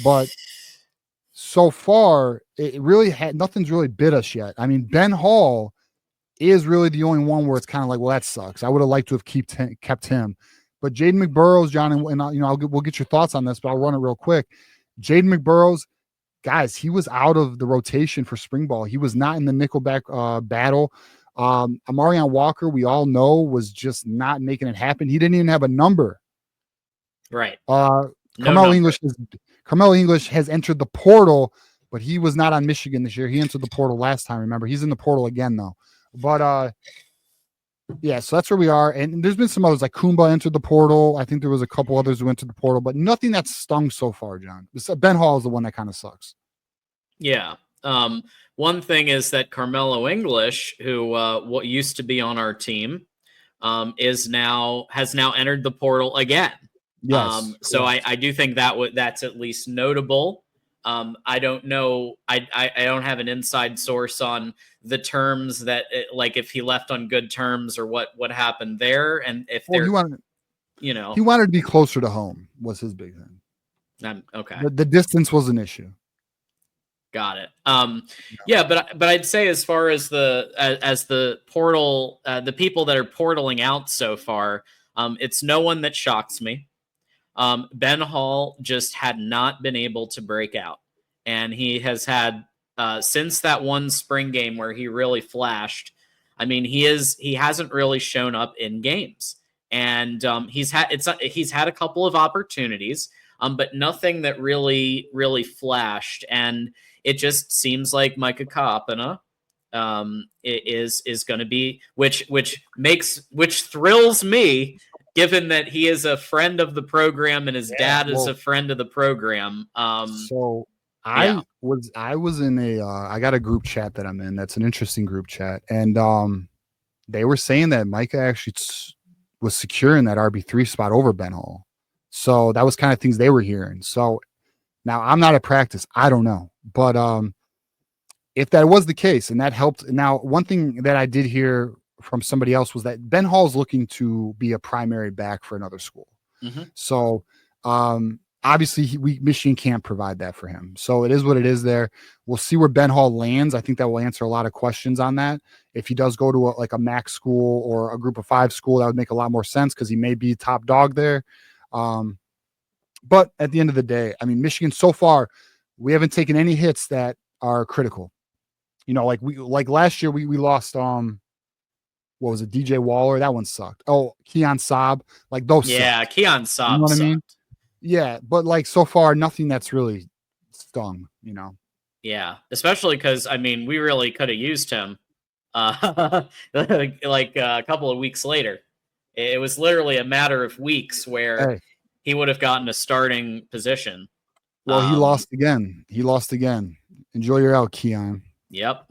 But so far, it really nothing's really bit us yet. I mean, Ben Hall is really the only one where it's kind of like, well, that sucks. I would have liked to have kept him. But Jaden McBurrows, John, and we'll get your thoughts on this, but I'll run it real quick. Jaden McBurrows, guys, he was out of the rotation for spring ball. He was not in the nickelback battle. Amarion Walker, we all know, was just not making it happen. He didn't even have a number. Right. Carmelo English has entered the portal, but he was not on Michigan this year. He entered the portal last time. Remember, he's in the portal again though. But yeah, so that's where we are. And there's been some others, like Kumba entered the portal. I think there was a couple others who entered the portal, but nothing that's stung so far, John. Ben Hall is the one that kind of sucks. Yeah. One thing is that Carmelo English, who what used to be on our team, has now entered the portal again. Yes. So yes. I do think that's at least notable. I don't know. I don't have an inside source on the terms that like if he left on good terms or what happened there, and if he wanted to be closer to home was his big thing. Okay. The distance was an issue. Got it. Yeah, but I'd say as far as the portal, the people that are portaling out so far, it's no one that shocks me. Ben Hall just had not been able to break out, and he has had since that one spring game where he really flashed. I mean, he hasn't really shown up in games, and he's had a couple of opportunities, but nothing that really flashed. And it just seems like Micah Kaapana is going to be, which thrills me, given that he is a friend of the program and his dad is a friend of the program. I was in I got a group chat that I'm in. That's an interesting group chat. And they were saying that Micah actually was securing that RB3 spot over Ben Hall. So that was kind of things they were hearing. So now I'm not at practice. I don't know. But if that was the case and that helped. Now, one thing that I did hear from somebody else was that Ben Hall is looking to be a primary back for another school. Mm-hmm. So obviously Michigan can't provide that for him. So it is what it is there. We'll see where Ben Hall lands. I think that will answer a lot of questions on that. If he does go to a MAC school or a group of 5 school, that would make a lot more sense because he may be top dog there. But at the end of the day, I mean, Michigan so far, we haven't taken any hits that are critical. Like last year we lost what was it, DJ Waller? That one sucked. Oh, Keon Saab, like those. Yeah, sucked. Keon Saab. You know what I mean? Yeah, but like so far, nothing that's really stung. Yeah, especially because I mean, we really could have used him. Like a couple of weeks later, it was literally a matter of weeks where he would have gotten a starting position. Well, he lost again. Enjoy your out, Keon. Yep.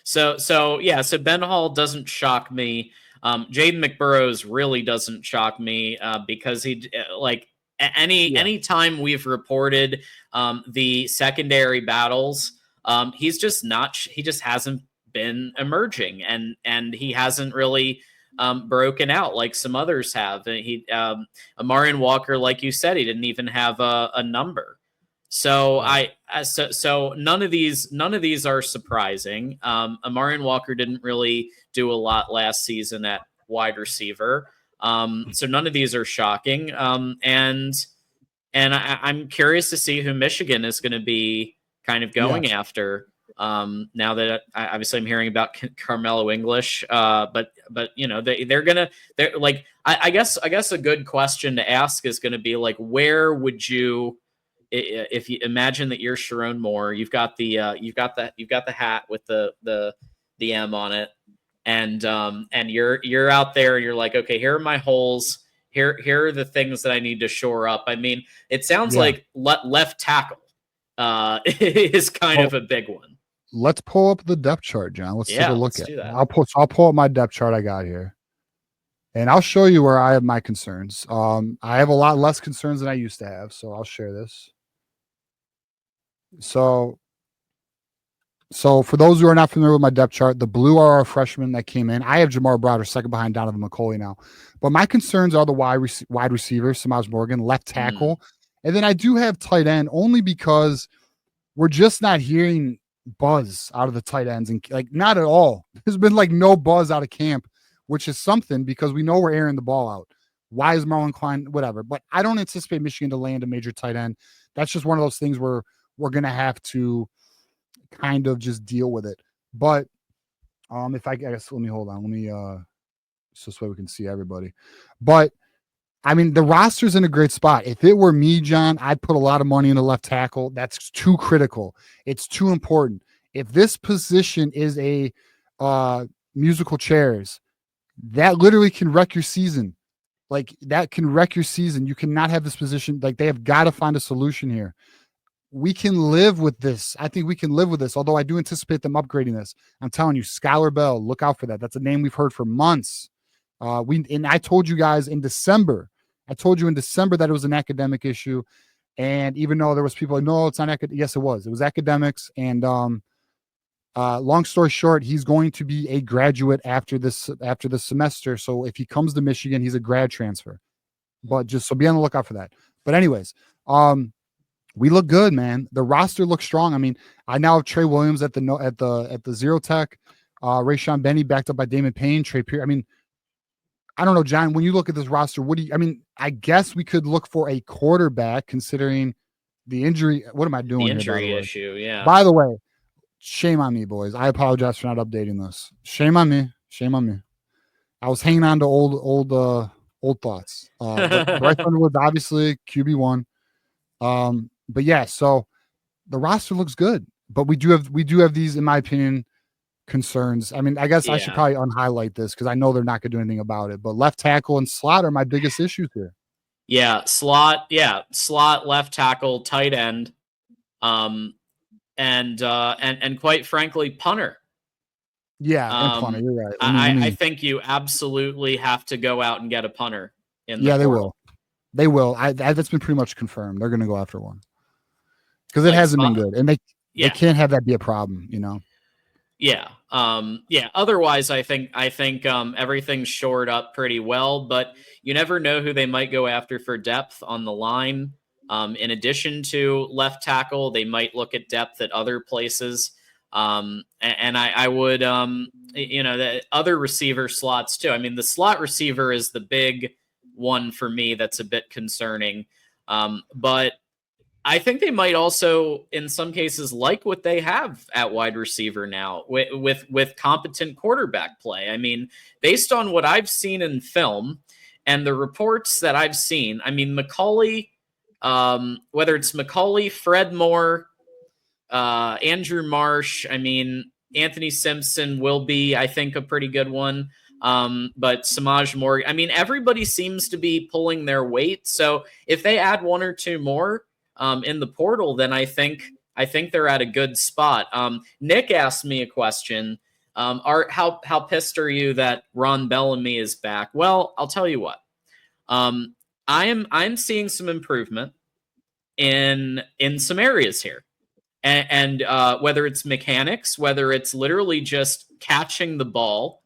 So Ben Hall doesn't shock me. Jaden McBurrows really doesn't shock me because he any time we've reported the secondary battles, he just hasn't been emerging, and he hasn't really broken out like some others have. Amarion Walker, like you said, he didn't even have a number. So so none of these are surprising. Amarion Walker didn't really do a lot last season at wide receiver. So none of these are shocking. And I'm curious to see who Michigan is going to be kind of going after. Now that obviously I'm hearing about Carmelo English, but they're like, I guess a good question to ask is going to be like, where would you, if you imagine that you're Sharon Moore, you've got the hat with the M on it, and you're out there and you're like, okay, here are my holes. Here are the things that I need to shore up. I mean, it sounds like left tackle is kind of a big one. Let's pull up the depth chart, John. Let's take a look at it. That. I'll pull up my depth chart I got here, and I'll show you where I have my concerns. I have a lot less concerns than I used to have, so I'll share this. So for those who are not familiar with my depth chart, the blue are our freshmen that came in. I have Jamar Browder second behind Donovan McCulley now, but my concerns are the wide receiver, Samaj Morgan, left tackle, And then I do have tight end only because we're just not hearing buzz out of the tight ends, and like not at all. There's been like no buzz out of camp, which is something because we know we're airing the ball out. Why is Marlon Klein? Whatever. But I don't anticipate Michigan to land a major tight end. That's just one of those things where we're gonna have to kind of just deal with it. But if I guess let me hold on. Let me so this way we can see everybody. But I mean, the roster's in a great spot. If it were me, John, I'd put a lot of money in the left tackle. That's too critical. It's too important. If this position is a musical chairs, that literally can wreck your season. Like that can wreck your season. You cannot have this position. Like they have got to find a solution here. We can live with this. I think we can live with this, although I do anticipate them upgrading this. I'm telling you, Skylar Bell, look out for that. That's a name we've heard for months. I told you guys in December. I told you in December that it was an academic issue, and even though there was people like, no, it's not academic. Yes, it was. It was academics, and long story short, he's going to be a graduate after this semester. So if he comes to Michigan, he's a grad transfer. But just so be on the lookout for that. But anyways, we look good, man. The roster looks strong. I mean, I now have Trey Williams at the zero tech, Rayshon Benny backed up by Damon Payne, Trey Pierce. I mean, I don't know, John, when you look at this roster, I guess we could look for a quarterback considering the injury. What am I doing the injury here, issue? Yeah. By the way, shame on me, boys. I apologize for not updating this. Shame on me. Shame on me. I was hanging on to old thoughts. But Bryce Underwood's obviously QB1. But yeah, so the roster looks good. But we do have these, in my opinion, concerns. I mean, I guess I should probably unhighlight this because I know they're not going to do anything about it. But left tackle and slot are my biggest issues here. Yeah, slot, left tackle, tight end, and quite frankly, punter. Yeah, and punter. You're right. I think you absolutely have to go out and get a punter. They will. They will. That's been pretty much confirmed. They're going to go after one because it hasn't been good, and they can't have that be a problem. Yeah. Otherwise, I think everything's shored up pretty well, but you never know who they might go after for depth on the line. In addition to left tackle, they might look at depth at other places. And I would, the other receiver slots too. I mean, the slot receiver is the big one for me that's a bit concerning. But I think they might also, in some cases, like what they have at wide receiver now with competent quarterback play. I mean, based on what I've seen in film and the reports that I've seen, I mean, McCauley, whether it's McCauley, Fred Moore, Andrew Marsh, I mean, Anthony Simpson will be, I think, a pretty good one. But Samaj Morgan, I mean, everybody seems to be pulling their weight. So if they add one or two more, in the portal, then I think they're at a good spot. Nick asked me a question. How pissed are you that Ron Bellamy is back? Well, I'll tell you what. I'm seeing some improvement in some areas here, and whether it's mechanics, whether it's literally just catching the ball,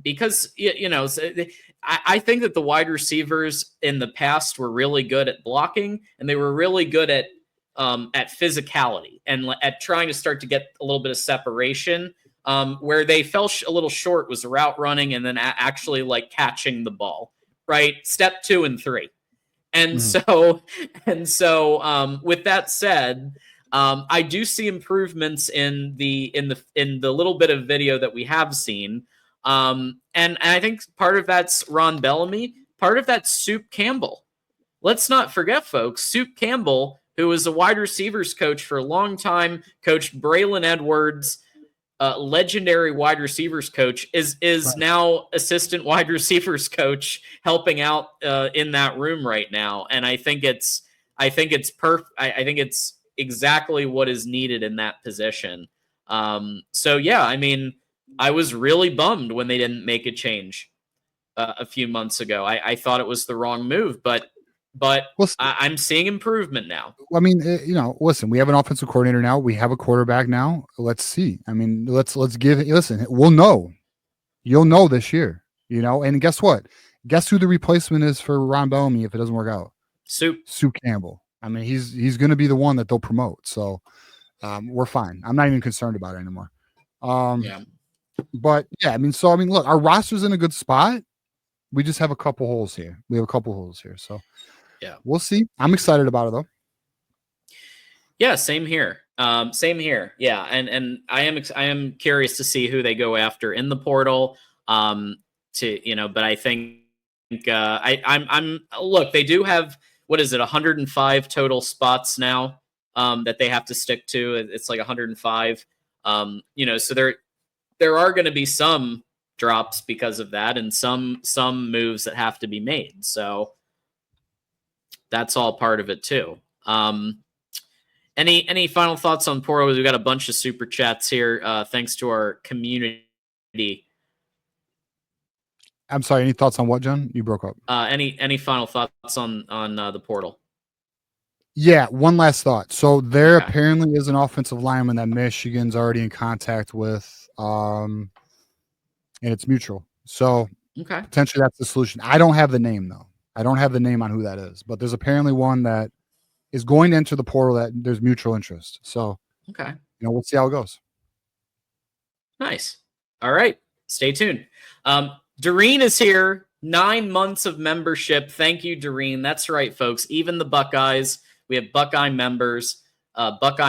because I think that the wide receivers in the past were really good at blocking, and they were really good at physicality and at trying to start to get a little bit of separation. Where they fell a little short was route running and then actually like catching the ball, right? Step 2 and 3. And so with that said, I do see improvements in the little bit of video that we have seen. And I think part of that's Ron Bellamy. Part of that's Soup Campbell. Let's not forget, folks, Soup Campbell, who was a wide receivers coach for a long time, coached Braylon Edwards, legendary wide receivers coach, is right now assistant wide receivers coach, helping out in that room right now. And I think it's perfect. I think it's exactly what is needed in that position. So yeah, I mean, I was really bummed when they didn't make a change a few months ago. I thought it was the wrong move, but I'm seeing improvement now. I mean, listen, we have an offensive coordinator now. We have a quarterback now. Let's see. I mean, let's give it. Listen, we'll know. You'll know this year, and guess what? Guess who the replacement is for Ron Bellamy if it doesn't work out? Soup. Campbell. I mean, he's going to be the one that they'll promote. So we're fine. I'm not even concerned about it anymore. Yeah. But yeah, I mean, look, our roster's in a good spot. We just have a couple holes here. So yeah, we'll see. I'm excited about it though. Yeah, same here. Same here. Yeah, and I am curious to see who they go after in the portal. But I think I'm look. They do have, what is it, 105 total spots now that they have to stick to. It's like 105. So there are going to be some drops because of that, and some moves that have to be made. So that's all part of it too. Any final thoughts on portal? We've got a bunch of super chats here. Thanks to our community. I'm sorry. Any thoughts on what, John? You broke up. Any final thoughts on the portal? Yeah, one last thought. So there apparently is an offensive lineman that Michigan's already in contact with, and it's mutual. So potentially that's the solution. I don't have the name though. I don't have the name on who that is, but there's apparently one that is going to enter the portal that there's mutual interest. So we'll see how it goes. Nice. All right. Stay tuned. Doreen is here. 9 months of membership. Thank you, Doreen. That's right, folks. Even the Buckeyes. We have Buckeye members. Buckeye